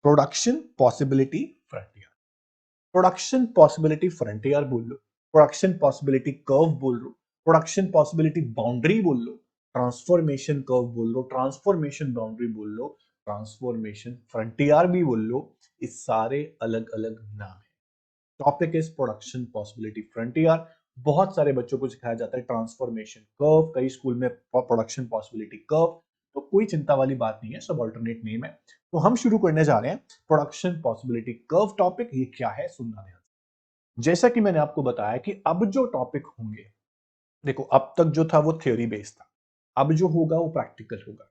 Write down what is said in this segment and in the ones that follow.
Production possibility frontier, production possibility frontier बोल लो, production possibility curve बोल लो, production possibility boundary बोल लो, transformation curve बोल लो, transformation boundary बोल लो, transformation frontier भी बोल लो, इस सारे अलग अलग नाम है। Topic is production possibility frontier. बहुत सारे बच्चों को सिखाया जाता है ट्रांसफॉर्मेशन कर्व, कई स्कूल में प्रोडक्शन पॉसिबिलिटी कर्व, तो कोई चिंता वाली बात नहीं है, सब ऑल्टरनेट नेम है। तो हम शुरू करने जा रहे हैं प्रोडक्शन पॉसिबिलिटी कर्व टॉपिक। ये क्या है सुनना ध्यान से। जैसा कि मैंने आपको बताया कि अब जो टॉपिक होंगे, देखो अब तक जो था वो थ्योरी बेस्ड था, अब जो होगा वो प्रैक्टिकल होगा।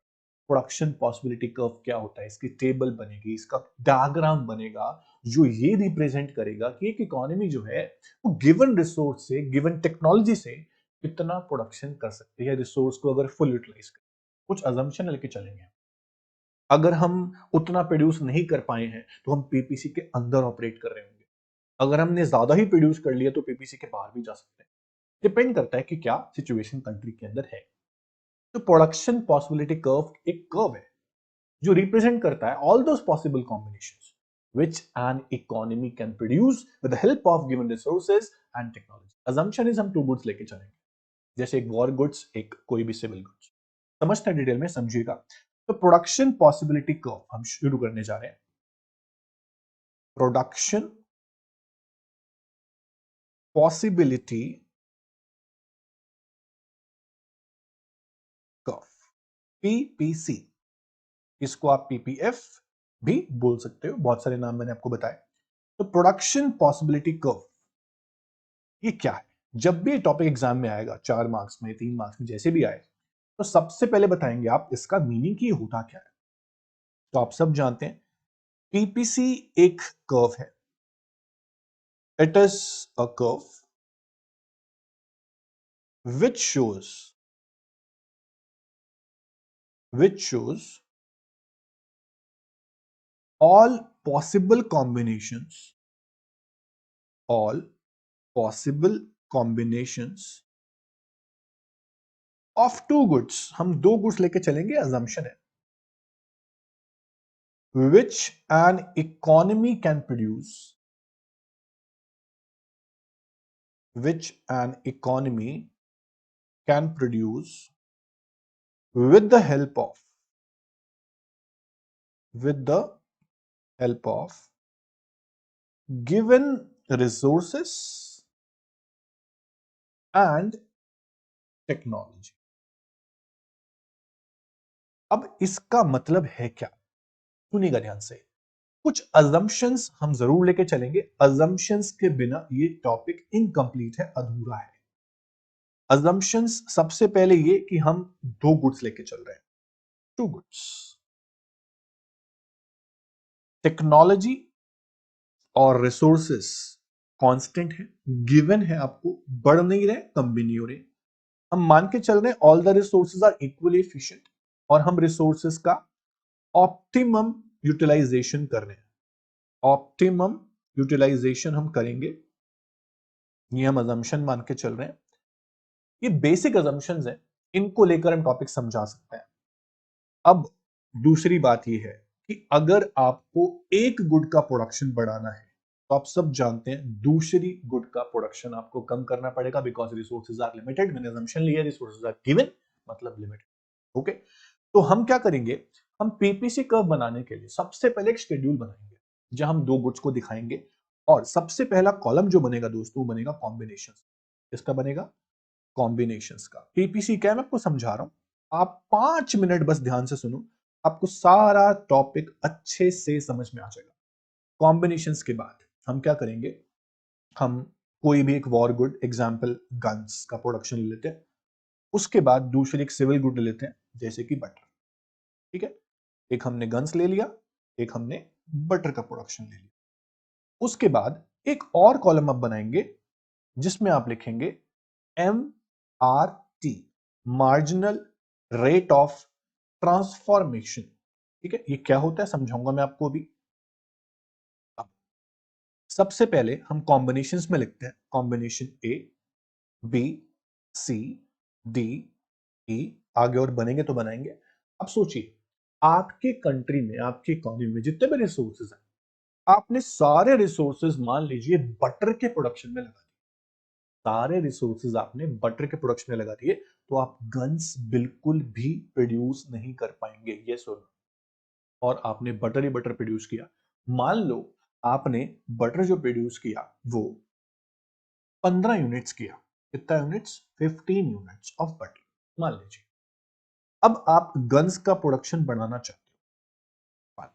प्रोडक्शन पॉसिबिलिटी कर्व क्या होता है, इसकी टेबल बनेगी, इसका डायग्राम बनेगा जो ये रिप्रेजेंट करेगा कि एक इकोनॉमी जो है वो गिवन रिसोर्स से, गिवन टेक्नोलॉजी से कितना प्रोडक्शन कर सकती है, रिसोर्स को अगर फुल यूटिलाइज कर। कुछ अजम्पशन लेके चलेंगे। अगर हम उतना प्रोड्यूस नहीं कर पाए हैं तो हम पीपीसी के अंदर ऑपरेट कर रहे होंगे, अगर हमने ज्यादा ही प्रोड्यूस कर लिया तो पीपीसी के बाहर भी जा सकते हैं। डिपेंड करता है कि क्या सिचुएशन कंट्री के अंदर है। तो प्रोडक्शन पॉसिबिलिटी कर्व एक कर्व है जो रिप्रेजेंट करता है all those possible combinations which an economy can produce with the help of given resources and technology. assumption is हम टू गुड्स लेके चलेंगे, जैसे एक वॉर गुड्स, एक कोई भी सिविल गुड्स। समझते हैं डिटेल में, समझिएगा। तो प्रोडक्शन पॉसिबिलिटी कर्व हम शुरू करने जा रहे हैं। प्रोडक्शन पॉसिबिलिटी कर्व, पीपीसी, इसको आप पीपीएफ भी बोल सकते हो, बहुत सारे नाम मैंने आपको बताए। तो प्रोडक्शन पॉसिबिलिटी कर्व ये क्या है? जब भी टॉपिक एग्जाम में आएगा, 4 मार्क्स में, 3 मार्क्स में, जैसे भी आए, तो सबसे पहले बताएंगे आप इसका मीनिंग की होता क्या है। तो आप सब जानते हैं पीपीसी एक कर्व है। It is a curve which shows which shows all possible combinations, all possible combinations of two goods। हम दो गुड्स लेके चलेंगे, assumption है, which an economy can produce, which an economy can produce with the help of, with the help of given resources and technology। अब इसका मतलब है क्या, सुनिएगा ध्यान से। कुछ assumptions हम जरूर लेके चलेंगे, assumptions के बिना ये टॉपिक इनकम्प्लीट है, अधूरा है। assumptions सबसे पहले ये कि हम दो गुड्स लेके चल रहे हैं, टू गुड्स। टेक्नोलॉजी और रिसोर्सेस कांस्टेंट है, गिवन है, आपको बढ़ नहीं रहे, कम भी नहीं हो रहे। हम मान के चल रहे हैं all the resources are equally efficient, और हम रिसोर्सेज का ऑप्टिमम यूटिलाइजेशन कर रहे हैं, ऑप्टिमम यूटिलाइजेशन हम करेंगे, ये हम assumption मान के चल रहे हैं। ये बेसिक assumptions हैं, इनको लेकर हम टॉपिक समझा सकते हैं। अब दूसरी बात ये है कि अगर आपको एक गुड का प्रोडक्शन बढ़ाना है तो आप सब जानते हैं दूसरी गुड का प्रोडक्शन आपको कम करना पड़ेगा, बिकॉज रिसोर्सेज आर लिमिटेड। मैंने assumption लिया रिसोर्सेज आर गिवन, मतलब लिमिटेड। ओके, तो हम क्या करेंगे, हम पीपीसी कर्व बनाने के लिए सबसे पहले एक शेड्यूल बनाएंगे जहां हम दो गुड्स को दिखाएंगे, और सबसे पहला कॉलम जो बनेगा दोस्तों वो बनेगा कॉम्बिनेशन। इसका बनेगा कॉम्बिनेशंस का। पीपीसी क्या है मैं आपको समझा रहा हूं, आप 5 मिनट बस ध्यान से सुनो, आपको सारा टॉपिक अच्छे से समझ में आ जाएगा। कॉम्बिनेशंस के बाद हम क्या करेंगे, हम कोई भी एक वॉर गुड, एग्जांपल गन्स का प्रोडक्शन ले लेते हैं, उसके बाद दूसरी एक सिविल गुड ले लेते हैं जैसे कि बटर। ठीक है, एक हमने गन्स ले लिया, एक हमने बटर का प्रोडक्शन ले लिया। उसके बाद एक और कॉलम आप बनाएंगे जिसमें आप लिखेंगे MRT, marginal rate of transformation. ठीक है, ये क्या होता है समझाऊंगा मैं आपको अभी। अब सबसे पहले हम कॉम्बिनेशंस में लिखते हैं, combination A, B, C, D, E, आगे और बनेंगे तो बनाएंगे। अब सोचिए आपके कंट्री में, आपकी इकोनॉमी में जितने भी रिसोर्सेज हैं, आपने सारे रिसोर्सेज मान लीजिए बटर के प्रोडक्शन में लगा दिए, सारे रिसोर्सेज आपने बटर के प्रोडक्शन में लगा दिए, तो आप गन्स बिल्कुल भी प्रोड्यूस नहीं कर पाएंगे। ये सुनो, और आपने बटर ही बटर प्रोड्यूस किया, मान लो आपने बटर जो प्रोड्यूस किया वो 15 यूनिट्स किया, कितना यूनिट्स? 15 यूनिट्स ऑफ बटर मान लीजिए। अब आप गन्स का प्रोडक्शन बढ़ाना चाहते हो,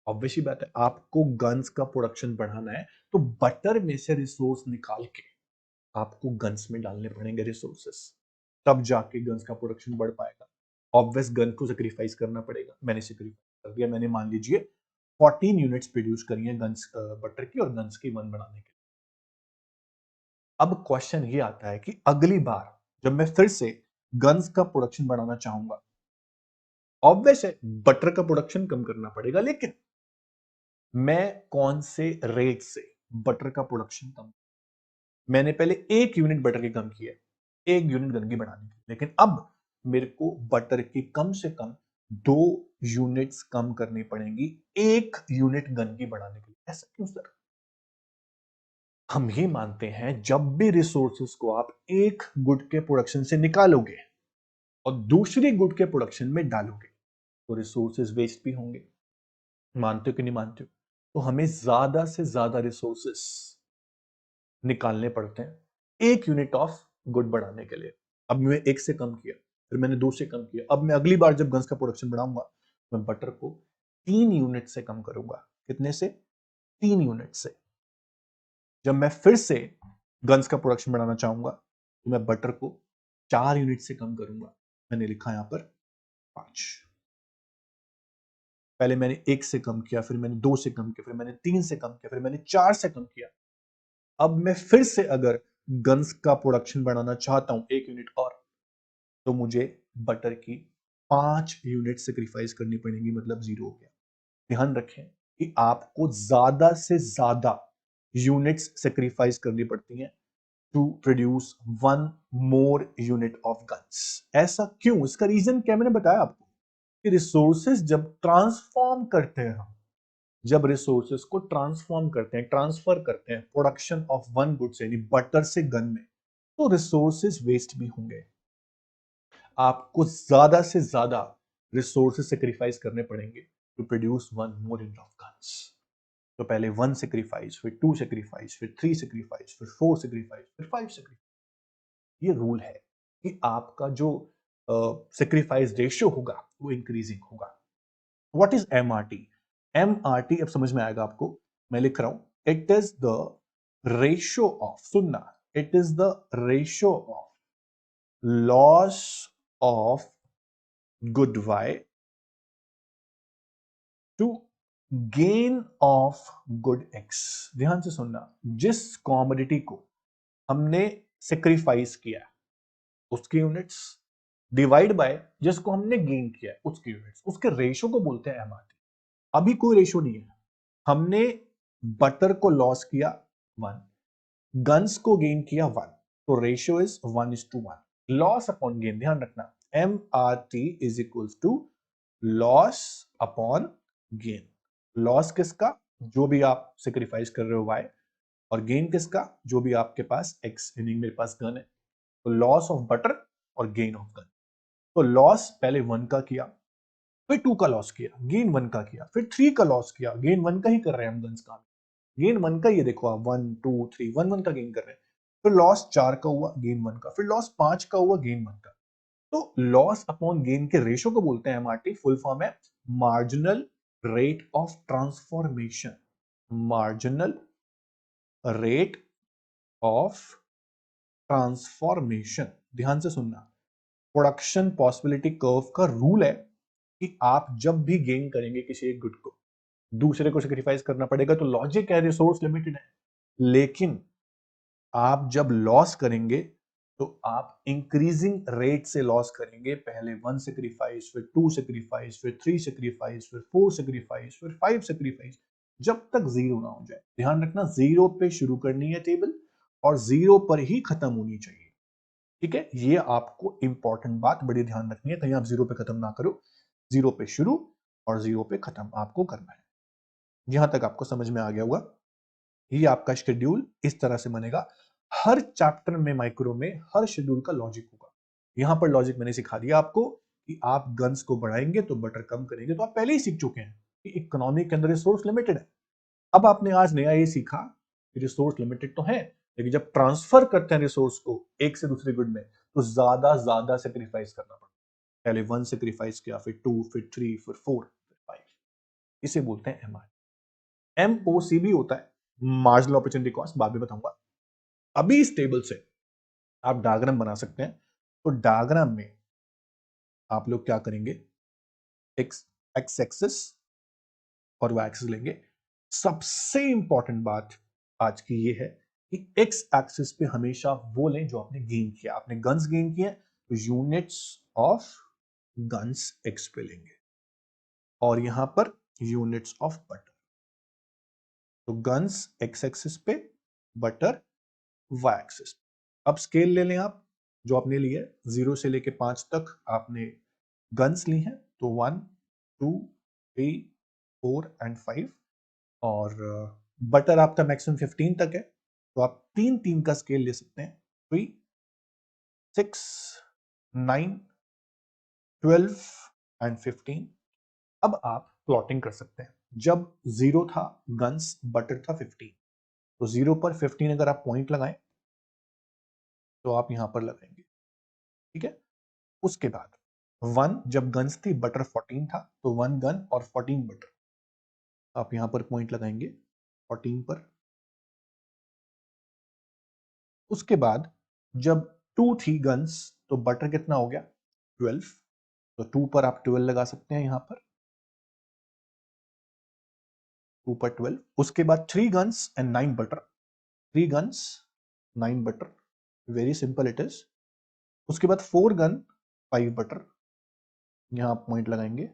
ऑब्वियस ही बात है, आपको गन्स का प्रोडक्शन बढ़ाना है, तो बटर में से रिसोर्स निकाल के आपको गन्स में डालने पड़ेंगे रिसोर्सेस, तब जाके गन्स का प्रोडक्शन बढ़ पाएगा। ऑब्वियस गन को सेक्रीफाइस करना पड़ेगा, मैंने सेक्रीफाइस कर दिया, मैंने मान लीजिए 14 यूनिट्स प्रोड्यूस करी है गन्स बटर की, और गन्स की 1 बनाने के। अब क्वेश्चन ये आता है कि अगली बार जब मैं फिर से गन्स का प्रोडक्शन बढ़ाना चाहूंगा, ऑब्वियस है बटर का प्रोडक्शन कम करना पड़ेगा, लेकिन मैं कौन से रेट से बटर का प्रोडक्शन कम? मैंने पहले 1 यूनिट बटर की कम किया, 1 यूनिट गन की बढ़ाने की, लेकिन अब मेरे को बटर की कम से कम 2 यूनिट्स कम करनी पड़ेंगी 1 यूनिट गन की बढ़ाने के लिए। ऐसा क्यों सर? हम ये मानते हैं जब भी रिसोर्सेस को आप एक गुड के प्रोडक्शन से निकालोगे और दूसरी गुड के प्रोडक्शन में डालोगे, तो रिसोर्सेस वेस्ट भी होंगे। मानते हो कि नहीं मानते हो? तो हमें ज्यादा से ज्यादा रिसोर्सेस निकालने पड़ते हैं 1 यूनिट ऑफ गुड बढ़ाने के लिए। अब मैं 1 से कम किया, फिर मैंने 2 से कम किया, अब मैं अगली बार जब गन्स का प्रोडक्शन बढ़ाऊंगा, मैं बटर को 3 यूनिट से कम करूंगा। कितने से? 3 यूनिट से। जब मैं फिर से गन्स का प्रोडक्शन बढ़ाना चाहूंगा, तो मैं बटर को 4 यूनिट से कम करूंगा। मैंने लिखा यहां पर 5। पहले मैंने 1 से कम किया, फिर मैंने 2 से कम किया, फिर मैंने 3 से कम किया, फिर मैंने 4 से कम किया। अब मैं फिर से अगर गन्स का प्रोडक्शन बढ़ाना चाहता हूं 1 यूनिट और, तो मुझे बटर की 5 यूनिट सेक्रीफाइस करनी पड़ेंगी, मतलब 0 हो गया। ध्यान रखें कि आपको ज्यादा से ज्यादा यूनिट्स सेक्रीफाइस करनी पड़ती हैं to produce 1 more unit of guns. ऐसा क्यों? इसका रीजन क्या मैंने बताया आपको कि रिसोर्सेज जब ट्रांसफॉर्म करते हैं हम, जब रिसोर्सेस को ट्रांसफॉर्म करते हैं, ट्रांसफर करते हैं प्रोडक्शन ऑफ वन गुड्स यानी बटर से गन में, तो रिसोर्सेस वेस्ट भी होंगे। आपको ज्यादा से ज्यादा रिसोर्सेस सेक्रीफाइस करने पड़ेंगे to produce 1 more unit of guns. तो पहले 1 सेक्रीफाइस, फिर 2 सेक्रीफाइस, फिर 3 सेक्रीफाइस, फिर 4 सेक्रीफाइस, फिर 5 सेक्रीफाइस। ये रूल है कि आपका जो सेक्रीफाइस रेशियो होगा वो इंक्रीजिंग होगा। What is MRT? एमआरटी अब समझ में आएगा आपको, मैं लिख रहा हूं, it is the ratio of, सुनना, it is the ratio of loss of good Y to gain of good X. ध्यान से सुनना, जिस कॉमोडिटी को हमने सेक्रीफाइस किया उसकी यूनिट्स डिवाइड बाय जिसको हमने गेन किया उसकी यूनिट्स, उसके रेशियो को बोलते हैं एमआरटी। अभी कोई रेशियो नहीं है, हमने बटर को लॉस किया 1, गन्स को गेन किया 1, तो ratio is 1:1। Loss upon gain, ध्यान रखना, M R T is equals to loss upon gain. Loss किसका? जो भी आप सेक्रीफाइस कर रहे हो वाई, और गेन किसका? जो भी आपके पास एक्स, यानी मेरे पास गन है, तो लॉस ऑफ बटर और गेन ऑफ गन। तो लॉस पहले 1 का किया, फिर 2 का लॉस किया, गेन 1 का किया, फिर 3 का लॉस किया, गेन 1 का ही कर रहे हैं हम गन्स का, गेन 1 का, ये देखो आप 1 2 3 1 1 का गेन कर रहे हैं। फिर लॉस 4 का हुआ, गेन 1 का, फिर लॉस 5 का हुआ, गेन 1 का। तो लॉस अपॉन गेन के रेशियो को बोलते हैं एमआरटी, फुल फॉर्म है marginal rate of transformation. Marginal rate of transformation. ध्यान से सुनना, प्रोडक्शन पॉसिबिलिटी कर्व का रूल है कि आप जब भी गेन करेंगे किसी एक गुड को, दूसरे को सेक्रीफाइस करना पड़ेगा, तो लॉजिक है, रिसोर्स लिमिटेड है, लेकिन आप जब लॉस करेंगे तो आप इंक्रीजिंग रेट से लॉस करेंगे। पहले 1 सेक्रीफाइस, फिर 2 सेक्रीफाइस, फिर 3 सेक्रीफाइस, फिर 4 सेक्रीफाइस, फिर 5 सेक्रीफाइस, जब तक 0 ना हो जाए। ध्यान रखना, 0 पे शुरू करनी है टेबल और 0 पर ही खत्म होनी चाहिए। ठीक है, ये आपको इंपॉर्टेंट बात बड़ी ध्यान रखनी है, कहीं आप 0 पे खत्म ना करो। 0 पे शुरू और 0 पे खत्म आपको करना है। यहां तक आपको समझ में आ गया होगा। ये आपका शेड्यूल इस तरह से बनेगा। हर चैप्टर में माइक्रो में हर शेड्यूल का लॉजिक होगा। यहां पर लॉजिक मैंने सिखा दिया आपको कि आप गन्स को बढ़ाएंगे तो बटर कम करेंगे, तो आप पहले ही सीख चुके हैं कि इकोनॉमी के अंदर रिसोर्स लिमिटेड है। अब आपने आज नया ये सीखा कि रिसोर्स लिमिटेड तो है, लेकिन जब ट्रांसफर करते हैं रिसोर्स को एक से दूसरे गुड में तो ज्यादा सेक्रीफाइस करना पड़ता है। पहले 1 सेक्रीफाइस किया, फिर 2, फिर 3, फिर 4, फिर 5। इसे बोलते हैं एमआई। एमओसीबी होता है मार्जिनल अपॉर्चुनिटी कॉस्ट, बाद में बताऊंगा। अभी इस टेबल से आप डायग्राम बना सकते हैं। तो डायग्राम में आप लोग क्या करेंगे, एक्स एक्सिस और वाई एक्सिस लेंगे। सबसे इंपॉर्टेंट बात आज की ये है कि एक्स एक्सिस पे हमेशा वो लें जो आपने गेन किया। आपने गन्स गेन किए तो यूनिट्स ऑफ गन्स एक्स पे लेंगे, और यहां पर यूनिट्स ऑफ बटर। तो गन्स एक्स एक्सिस पे, बटर वाई एक्सिस। अब स्केल ले लें आप जो आपने लिए, 0 से लेके 5 तक आपने गन्स ली हैं, तो 1, 2, 3, 4 एंड 5। और बटर आपका मैक्सिमम 15 तक है, तो आप 3 का स्केल ले सकते हैं, 3, 6, 9, 12 एंड 15। अब आप प्लॉटिंग कर सकते हैं। जब 0 था गन्स, बटर था 15, तो 0 पर 15 अगर आप पॉइंट लगाएं तो आप यहां पर लगाएंगे, ठीक है। उसके बाद 1 जब गन्स थी, बटर 14 था, तो 1 गन और 14 बटर, आप यहां पर पॉइंट लगाएंगे 14 पर। उसके बाद जब 2 थी गन्स, तो बटर कितना हो गया 12, तो 2 पर आप 12 लगा सकते हैं यहां पर, 2 पर 12। उसके बाद 3 guns and 9 butter, 3 guns 9 butter, very simple it is. उसके बाद 4 गन 5 बटर, यहां आप पॉइंट लगाएंगे।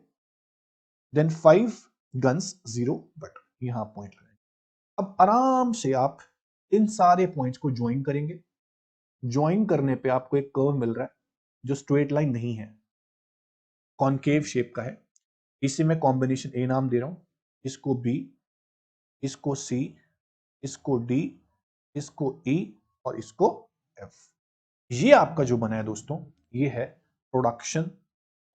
देन 5 गन्स 0 बटर, यहां आप पॉइंट लगाएंगे। अब आराम से आप इन सारे पॉइंट्स को ज्वाइन करेंगे। ज्वाइन करने पे आपको एक कर्व मिल रहा है जो स्ट्रेट लाइन नहीं है, कॉनकेव शेप का है। इसे मैं कॉम्बिनेशन ए नाम दे रहा हूं, इसको बी, इसको सी, इसको डी, इसको ई और इसको एफ। ये आपका जो बना है दोस्तों, ये है प्रोडक्शन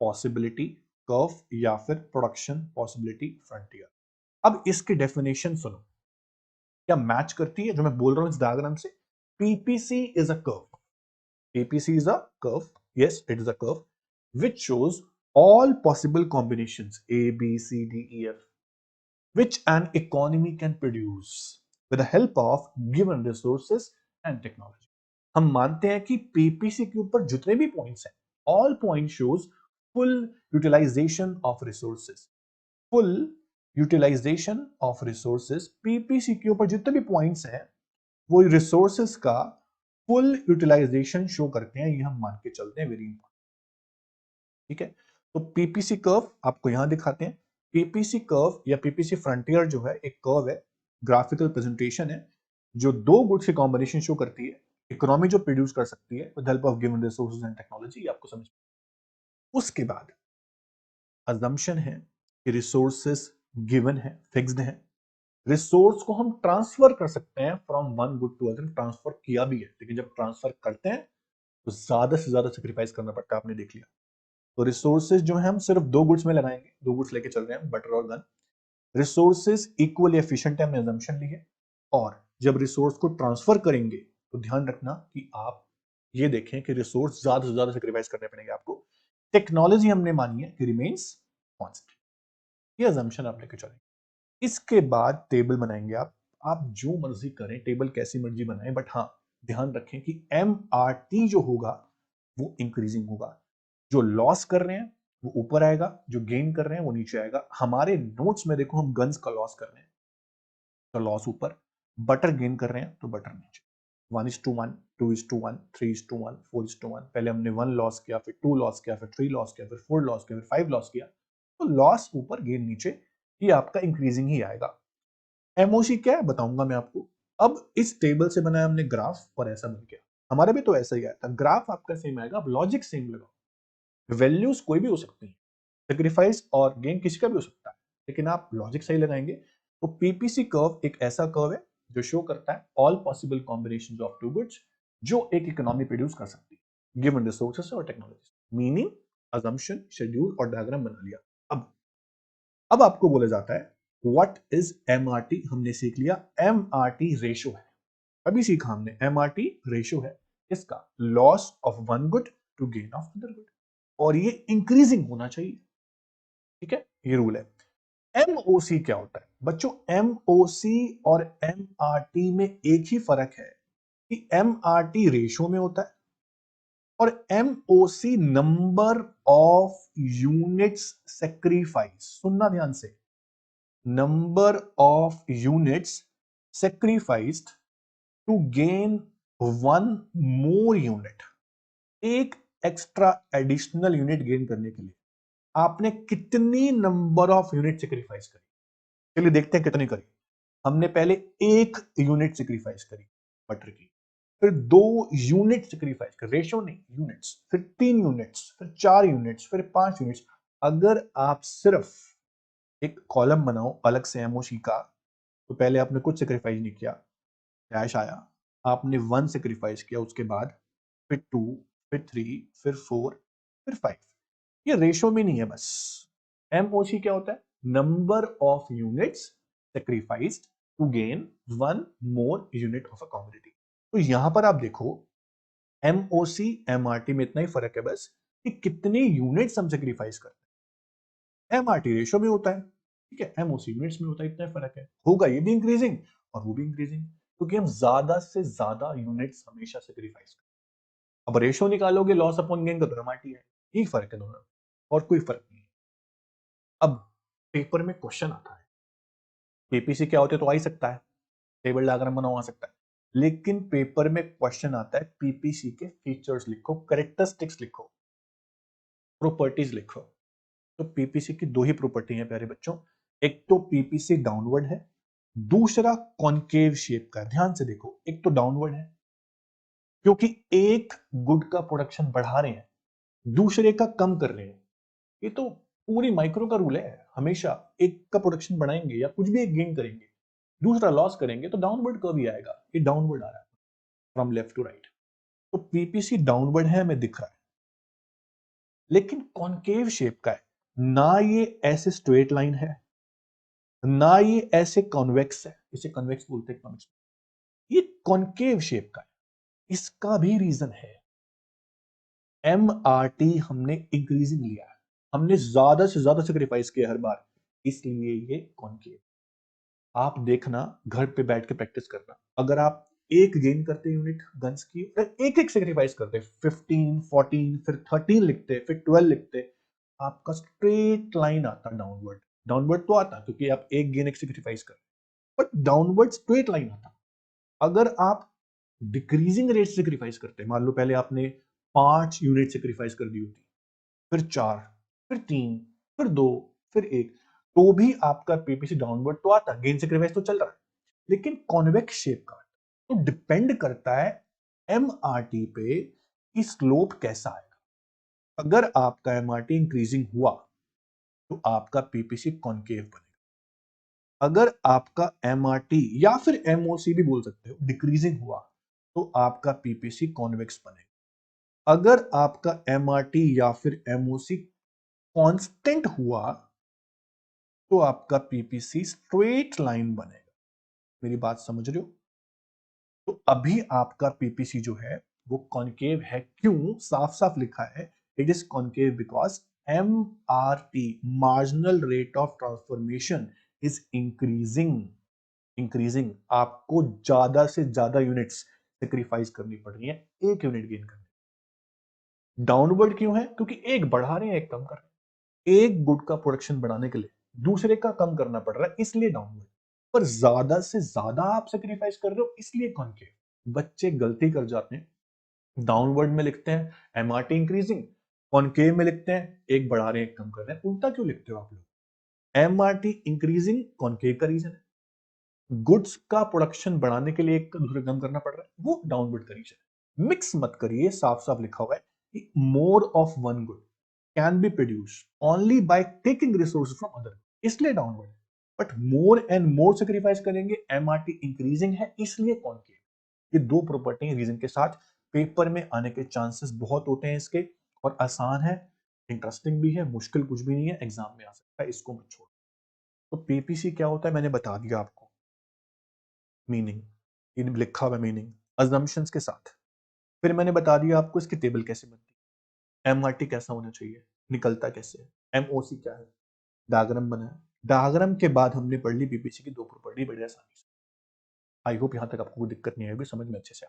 पॉसिबिलिटी कर्व या फिर प्रोडक्शन पॉसिबिलिटी फ्रंटियर। अब इसकी डेफिनेशन सुनो, क्या मैच करती है जो मैं बोल रहा हूं इस डायग्राम से। PPC is a curve, PPC is a curve. Yes, it is a curve which shows all possible combinations A, B, C, D, E, F which an economy can produce with the help of given resources and technology. हम मानते हैं कि PPC के ऊपर जितने भी points हैं, all point shows full utilization of resources. Full utilization of resources. PPC के ऊपर जितने भी पॉइंट्स हैं वो रिसोर्सेस का फुल यूटिलाइजेशन शो करते हैं, ये हम मान के चलते हैं, वेरी इंपॉर्टेंट, ठीक है। तो पीपीसी कर्व आपको यहां दिखाते हैं। पीपीसी कर्व या पीपीसी फ्रंटियर जो है एक कर्व है, ग्राफिकल प्रेजेंटेशन है, जो दो गुड्स की कॉम्बिनेशन शो करती है, इकोनॉमी जो प्रोड्यूस कर सकती है with help of given resources and technology, आपको समझ। उसके बाद अजम्पशन है कि रिसोर्सेज गिवन है, फिक्स्ड है। रिसोर्स को हम ट्रांसफर कर सकते हैं from one good to other, transfer किया भी है, लेकिन जब ट्रांसफर करते हैं तो ज्यादा से ज्यादा सेक्रीफाइस करना पड़ता है, आपने देख लिया। तो रिसोर्सेज जो है हम सिर्फ 2 गुड्स में लगाएंगे, 2 गुड्स लेके चल रहे हैं, बटर और गन। रिसोर्सेज इक्वली एफिशिएंट है, हमने अजम्पशन ली है। और जब रिसोर्स को ट्रांसफर करेंगे तो ध्यान रखना कि आप ये देखें कि रिसोर्स ज्यादा से ज्यादा सेक्रीफाइस करने पड़ेंगे आपको। टेक्नोलॉजी हमने मानी है कि रिमेन्स कांस्टेंट, ये अजम्पशन आप लेके चलेंगे। इसके बाद टेबल बनाएंगे आप जो मर्जी करें, टेबल कैसी मर्जी बनाएं, बट हाँ ध्यान रखें कि MRT जो होगा वो इंक्रीजिंग होगा। जो लॉस कर रहे हैं वो ऊपर आएगा, जो गेन कर रहे हैं वो नीचे आएगा। हमारे नोट्स में देखो हम गन्स का लॉस कर रहे हैं तो लॉस ऊपर, बटर गेन कर रहे हैं तो बटर नीचे। 1:1, 2:1, 3:1, 4:1। पहले हमने 1 लॉस किया, फिर 2 लॉस किया, फिर 3 लॉस किया, फिर 4 लॉस किया, फिर 5 लॉस किया, तो लॉस ऊपर गेन नीचे, ये आपका इंक्रीजिंग ही आएगा। एमओसी क्या है बताऊंगा मैं आपको। अब इस टेबल से बनाया हमने ग्राफ और ऐसा बन गया। हमारे भी तो ऐसा ही आया था, ग्राफ आपका सेम आएगा, अब लॉजिक सेम लगाओ। वैल्यूज कोई भी हो सकती है, सेक्रीफाइस और गेन किसी का भी हो सकता है, लेकिन आप लॉजिक सही लगाएंगे तो पीपीसी कर्व एक ऐसा कर्व है जो शो करता है all possible combinations of two goods जो एक इकोनॉमी प्रोड्यूस कर सकती है गिवन रिसोर्सेस और टेक्नोलॉजी। मीनिंग, अजम्पशन, शेड्यूल और डायग्राम बना लिया। अब आपको बोला जाता है व्हाट इज एमआरटी। हमने सीख लिया एमआरटी रेशो है, अभी सीखा हमने एमआरटी रेशो है इसका loss of one good to gain of other good, और ये इंक्रीजिंग होना चाहिए। ठीक है, ये रूल है। एमओसी क्या होता है बच्चों? एमओसी और एमआरटी में एक ही फर्क है कि एमआरटी रेशो में होता है और MOC number of units sacrifice. सुनना ध्यान से, number of units sacrificed to gain one more unit. एक एक्स्ट्रा एडिशनल यूनिट गेन करने के लिए आपने कितनी नंबर ऑफ यूनिट सेक्रीफाइस करी? चलिए देखते हैं कितनी करी। हमने पहले एक यूनिट सेक्रीफाइस करी बटर की, फिर 2 यूनिट सेक्रीफाइस कर, रेशो नहीं यूनिट्स, फिर 3 यूनिट्स, फिर 4 यूनिट्स, फिर 5 यूनिट्स। अगर आप सिर्फ एक कॉलम बनाओ अलग से एमओसी का, तो पहले आपने कुछ सेक्रीफाइस नहीं किया, कैश आया, आपने 1 सेक्रीफाइस किया, उसके बाद फिर 2, फिर 3, फिर 4, फिर 5। ये रेशो में नहीं है बस। एमओसी क्या होता है? Number of units sacrificed to gain one more unit of a commodity. तो यहां पर आप देखो एमओसी एमआरटी में इतना ही फर्क है बस कि कितने यूनिट्स हम सेक्रीफाइस करते हैं। एमआरटी रेशो में होता है, ठीक है, एमओसी यूनिट्स में होता है, इतना ही फर्क है। होगा ये भी इंक्रीजिंग और वो भी इंक्रीजिंग, क्योंकि हम ज्यादा से ज्यादा यूनिट्स हमेशा सेक्रीफाइस करते हैं। अब रेशो निकालोगे लॉस अपॉन गेन का तो एमआरटी है, यही फर्क है दोनों, और कोई फर्क नहीं है। अब पेपर में क्वेश्चन आता है पीपीसी क्या होते तो आ ही सकता है, टेबल डायग्राम बनाओ आ सकता है, लेकिन पेपर में क्वेश्चन आता है पीपीसी के फीचर्स लिखो, कैरेक्टरिस्टिक्स लिखो, प्रॉपर्टीज लिखो। तो पीपीसी की दो ही प्रॉपर्टी है प्यारे बच्चों, एक तो पीपीसी डाउनवर्ड है, दूसरा कॉनकेव शेप का है। ध्यान से देखो, एक तो डाउनवर्ड है क्योंकि एक गुड का प्रोडक्शन बढ़ा रहे हैं, दूसरे का कम कर रहे हैं। ये तो पूरी माइक्रो का रूल है, हमेशा एक का प्रोडक्शन बढ़ाएंगे या कुछ भी एक गेन करेंगे, दूसरा लॉस करेंगे तो डाउनवर्ड कर्व ही आएगा। ये डाउनवर्ड आ रहा है फ्रॉम लेफ्ट टू राइट, तो पीपीसी डाउनवर्ड है हमें दिख रहा है, लेकिन कॉनकेव शेप का है। ना ये ऐसे स्ट्रेट लाइन है, ना ये ऐसे कॉन्वेक्स है, इसे कॉन्वेक्स बोलते हैं, कॉन्वेक्स, ये कॉनकेव शेप का है। इसका भी रीजन है, एमआरटी हमने इंक्रीजिंग लिया है, हमने ज्यादा से ज्यादा सेक्रीफाइस किया हर बार, इसलिए ये कॉनकेव। आप देखना, घर पे बैठ के प्रैक्टिस करना, अगर आप एक गेन करते यूनिट गन्स की, एक एक सेक्रीफाइस करते, 15, 14, फिर 13 लिखते, फिर 12 लिखते, आपका स्ट्रेट लाइन आता डाउनवर्ड। डाउनवर्ड तो आता क्योंकि आप एक गेन एक सेक्रीफाइस कर, बट डाउनवर्ड स्ट्रेट लाइन आता। अगर आप डिक्रीजिंग रेट सेक्रीफाइस करते, मान लो पहले आपने 5 यूनिट सेक्रीफाइस कर दी होती, फिर 4, फिर 3, फिर 2, फिर 1, तो भी आपका पीपीसी डाउनवर्ड तो आता, गेन सेक्रीफाइस तो चल रहा है, लेकिन कॉन्वेक्स शेप का। तो डिपेंड करता है एमआरटी पे कि स्लोप कैसा आएगा। अगर आपका एमआरटी इंक्रीजिंग हुआ तो आपका पीपीसी कॉन्केव बनेगा। अगर आपका एमआरटी या फिर एमओसी भी बोल सकते हो डिक्रीजिंग हुआ तो आपका पीपीसी कॉन्वेक्स बनेगा। अगर आपका एमआरटी या फिर एमओसी कांस्टेंट हुआ तो आपका पीपीसी स्ट्रेट लाइन बनेगा। मेरी बात समझ रहे हो? तो अभी आपका पीपीसी जो है वो कॉन्केव है, क्यों? साफ साफ लिखा है it is concave because MRT, marginal rate of transformation, is increasing. Increasing, आपको ज्यादा से ज्यादा यूनिट्स सेक्रीफाइस करनी पड़ रही है एक यूनिट गेन करने। डाउनवर्ड क्यों है? क्योंकि एक बढ़ा रहे हैं एक कम कर रहे हैं, एक गुड का प्रोडक्शन बढ़ाने के लिए दूसरे का कम करना पड़ रहा है, इसलिए डाउनवर्ड। पर ज्यादा से ज्यादा आप सेक्रीफाइस कर रहे हो, इसलिए कॉन्केव। बच्चे गलती कर जाते हैं, डाउनवर्ड में लिखते हैं एमआरटी इंक्रीजिंग, कॉन्केव में लिखते हैं एक बढ़ा रहे हैं एक कम कर रहे हैं। उल्टा क्यों लिखते हो आप लोग? एमआरटी इंक्रीजिंग कॉन्केव का रीजन है, गुड्स का प्रोडक्शन बढ़ाने के लिए एक का दूसरे कम करना पड़ रहा है, वो डाउनवर्ड का रीजन है। मिक्स मत करिए, साफ साफ लिखा हुआ है कि more of one good, can be produce only by taking resource from other, इसलिए downward. But more and more sacrifice करेंगे, एमआरटी इंक्रीजिंग है इसलिए कॉनकेव। ये दो प्रॉपर्टी रीजन के साथ पेपर में आने के चांसेस बहुत होते हैं इसके, और आसान है, इंटरेस्टिंग भी है, मुश्किल कुछ भी नहीं है, एग्जाम में आ सकता है, इसको मत छोड़। तो पीपीसी क्या होता है मैंने बता दिया आपको, मीनिंग, ये लिखा हुआ मीनिंग अजम्पशंस के साथ। फिर मैंने बता दिया आपको इसकी टेबल कैसे बनती है, एमआरटी कैसा होना चाहिए, निकलता कैसे है, एमओसी क्या है, डायग्राम बनाया। डायग्राम के बाद हमने पढ़ ली पीपीसी की दो प्रॉपर्टी बड़ी आसानी से। आई होप यहाँ तक आपको कोई दिक्कत नहीं आएगी, समझ में अच्छे से आ